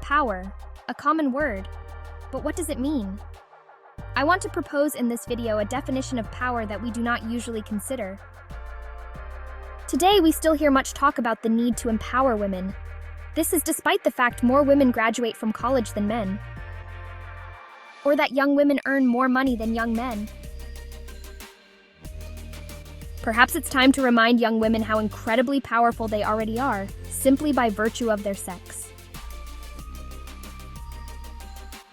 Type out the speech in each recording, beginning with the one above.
Power, a common word, but what does it mean? I want to propose in this video a definition of power that we do not usually consider. Today, we still hear much talk about the need to empower women. This is despite the fact more women graduate from college than men, or that young women earn more money than young men. Perhaps it's time to remind young women how incredibly powerful they already are, simply by virtue of their sex.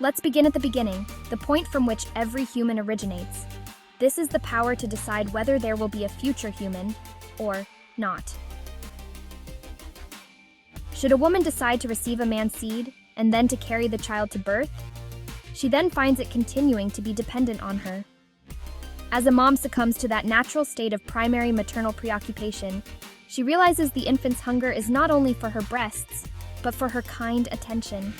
Let's begin at the beginning, the point from which every human originates. This is the power to decide whether there will be a future human or not. Should a woman decide to receive a man's seed and then to carry the child to birth, she then finds it continuing to be dependent on her. As a mom succumbs to that natural state of primary maternal preoccupation, she realizes the infant's hunger is not only for her breasts, but for her kind attention.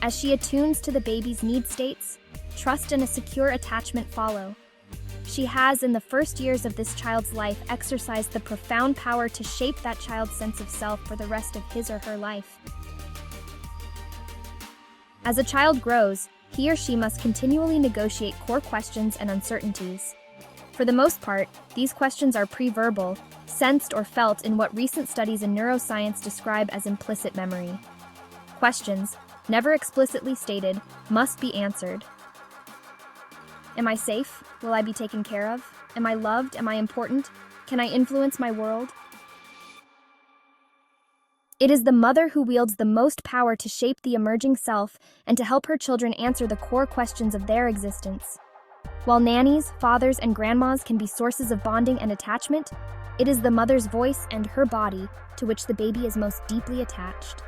As she attunes to the baby's need states, trust and a secure attachment follow. She has, in the first years of this child's life, exercised the profound power to shape that child's sense of self for the rest of his or her life. As a child grows, he or she must continually negotiate core questions and uncertainties. For the most part, these questions are pre-verbal, sensed or felt in what recent studies in neuroscience describe as implicit memory. Questions, never explicitly stated, must be answered. Am I safe? Will I be taken care of? Am I loved? Am I important? Can I influence my world? It is the mother who wields the most power to shape the emerging self and to help her children answer the core questions of their existence. While nannies, fathers, and grandmas can be sources of bonding and attachment, it is the mother's voice and her body to which the baby is most deeply attached.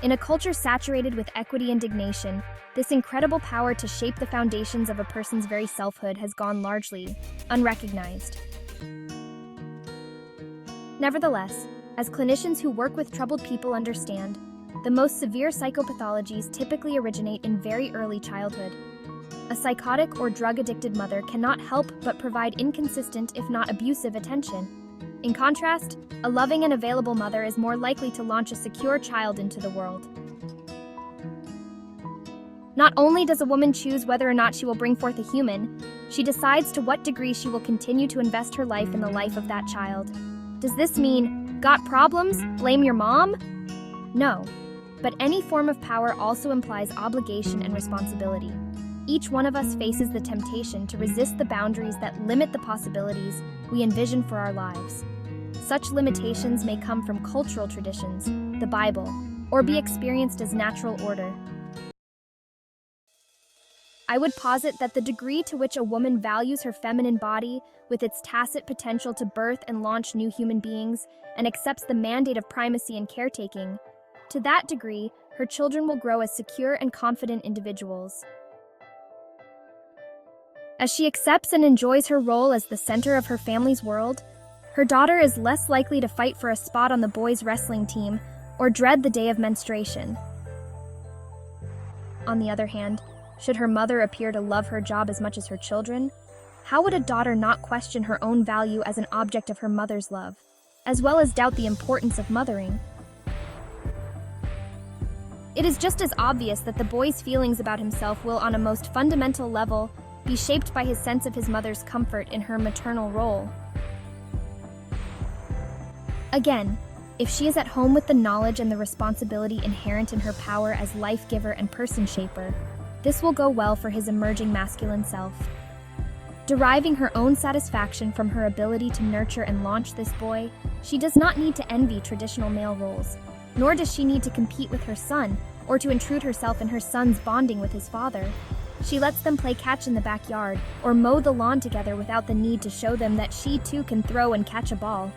In a culture saturated with equity indignation, this incredible power to shape the foundations of a person's very selfhood has gone largely unrecognized. Nevertheless, as clinicians who work with troubled people understand, the most severe psychopathologies typically originate in very early childhood. A psychotic or drug-addicted mother cannot help but provide inconsistent, if not abusive, attention. In contrast, a loving and available mother is more likely to launch a secure child into the world. Not only does a woman choose whether or not she will bring forth a human, she decides to what degree she will continue to invest her life in the life of that child. Does this mean, got problems, blame your mom? No, but any form of power also implies obligation and responsibility. Each one of us faces the temptation to resist the boundaries that limit the possibilities we envision for our lives. Such limitations may come from cultural traditions, the Bible, or be experienced as natural order. I would posit that the degree to which a woman values her feminine body, with its tacit potential to birth and launch new human beings, and accepts the mandate of primacy and caretaking, to that degree, her children will grow as secure and confident individuals. As she accepts and enjoys her role as the center of her family's world, her daughter is less likely to fight for a spot on the boys' wrestling team or dread the day of menstruation. On the other hand, should her mother appear to love her job as much as her children, how would a daughter not question her own value as an object of her mother's love, as well as doubt the importance of mothering? It is just as obvious that the boy's feelings about himself will, on a most fundamental level, be shaped by his sense of his mother's comfort in her maternal role. Again, if she is at home with the knowledge and the responsibility inherent in her power as life giver and person shaper, this will go well for his emerging masculine self. Deriving her own satisfaction from her ability to nurture and launch this boy, she does not need to envy traditional male roles, nor does she need to compete with her son or to intrude herself in her son's bonding with his father. She lets them play catch in the backyard or mow the lawn together without the need to show them that she too can throw and catch a ball.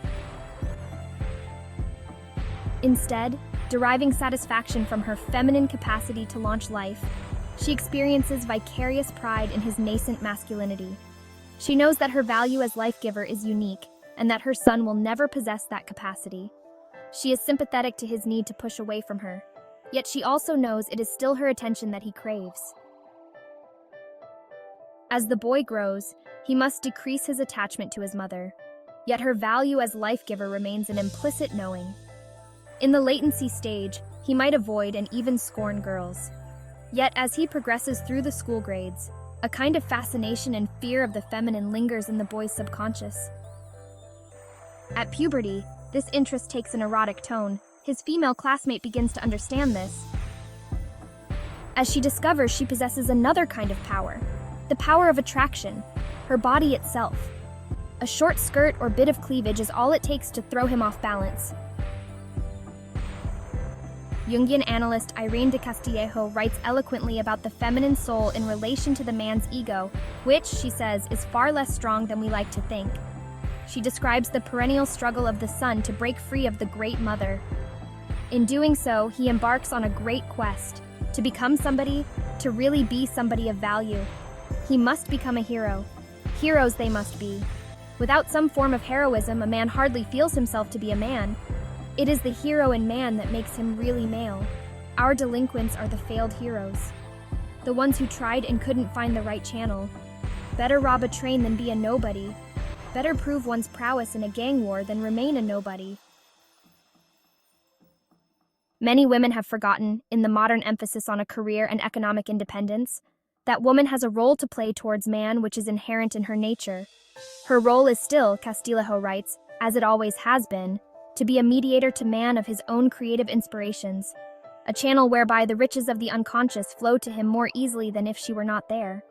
Instead, deriving satisfaction from her feminine capacity to launch life, she experiences vicarious pride in his nascent masculinity. She knows that her value as life giver is unique and that her son will never possess that capacity. She is sympathetic to his need to push away from her, yet she also knows it is still her attention that he craves. As the boy grows, he must decrease his attachment to his mother, yet her value as life giver remains an implicit knowing. In the latency stage, he might avoid and even scorn girls. Yet as he progresses through the school grades, a kind of fascination and fear of the feminine lingers in the boy's subconscious. At puberty, this interest takes an erotic tone. His female classmate begins to understand this, as she discovers she possesses another kind of power, the power of attraction, her body itself. A short skirt or bit of cleavage is all it takes to throw him off balance. Jungian analyst Irene de Castillejo writes eloquently about the feminine soul in relation to the man's ego, which, she says, is far less strong than we like to think. She describes the perennial struggle of the son to break free of the great mother. In doing so, he embarks on a great quest to become somebody, to really be somebody of value. He must become a hero. Heroes they must be. Without some form of heroism, a man hardly feels himself to be a man. It is the hero in man that makes him really male. Our delinquents are the failed heroes, the ones who tried and couldn't find the right channel. Better rob a train than be a nobody. Better prove one's prowess in a gang war than remain a nobody. Many women have forgotten, in the modern emphasis on a career and economic independence, that woman has a role to play towards man which is inherent in her nature. Her role is still, Castillejo writes, as it always has been, to be a mediator to man of his own creative inspirations, a channel whereby the riches of the unconscious flow to him more easily than if she were not there.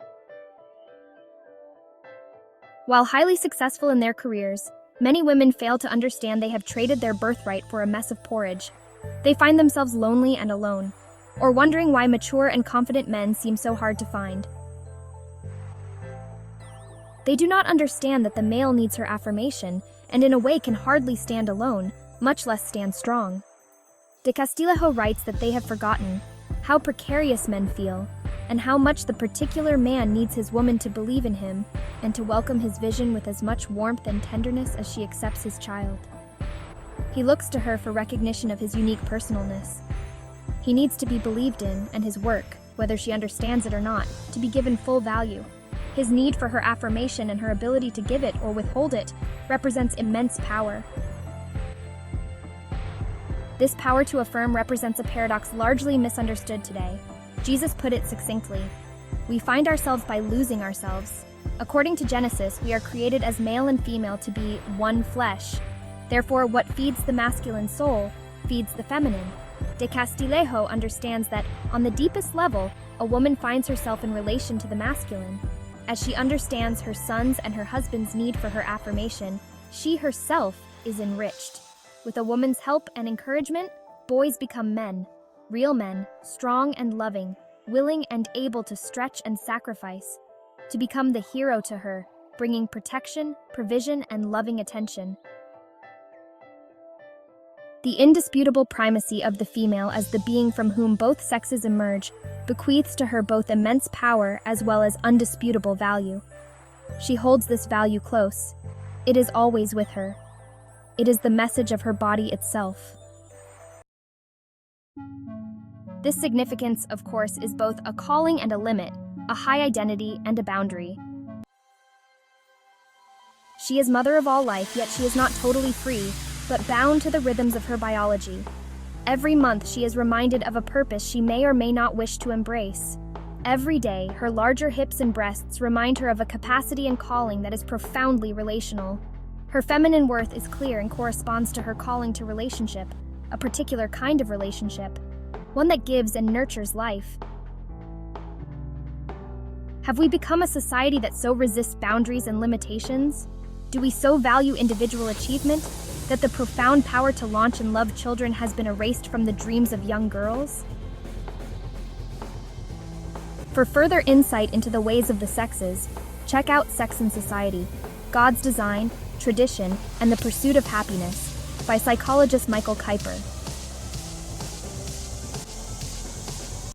While highly successful in their careers, many women fail to understand they have traded their birthright for a mess of porridge. They find themselves lonely and alone, or wondering why mature and confident men seem so hard to find. They do not understand that the male needs her affirmation, and in a way can hardly stand alone, much less stand strong. De Castillejo writes that they have forgotten how precarious men feel, and how much the particular man needs his woman to believe in him, and to welcome his vision with as much warmth and tenderness as she accepts his child. He looks to her for recognition of his unique personalness. He needs to be believed in, and his work, whether she understands it or not, to be given full value. His need for her affirmation and her ability to give it or withhold it represents immense power. This power to affirm represents a paradox largely misunderstood today. Jesus put it succinctly: we find ourselves by losing ourselves. According to Genesis, we are created as male and female to be one flesh. Therefore, what feeds the masculine soul feeds the feminine. De Castillejo understands that, on the deepest level, a woman finds herself in relation to the masculine. As she understands her son's and her husband's need for her affirmation, she herself is enriched. With a woman's help and encouragement, boys become men, real men, strong and loving, willing and able to stretch and sacrifice, to become the hero to her, bringing protection, provision, and loving attention. The indisputable primacy of the female as the being from whom both sexes emerge bequeaths to her both immense power as well as undisputable value. She holds this value close. It is always with her. It is the message of her body itself. This significance, of course, is both a calling and a limit, a high identity and a boundary. She is mother of all life, yet she is not totally free, but bound to the rhythms of her biology. Every month she is reminded of a purpose she may or may not wish to embrace. Every day, her larger hips and breasts remind her of a capacity and calling that is profoundly relational. Her feminine worth is clear and corresponds to her calling to relationship, a particular kind of relationship, one that gives and nurtures life. Have we become a society that so resists boundaries and limitations? Do we so value individual achievement that the profound power to launch and love children has been erased from the dreams of young girls? For further insight into the ways of the sexes, check out Sex and Society, God's Design, Tradition, and the Pursuit of Happiness by psychologist Michael Kuiper.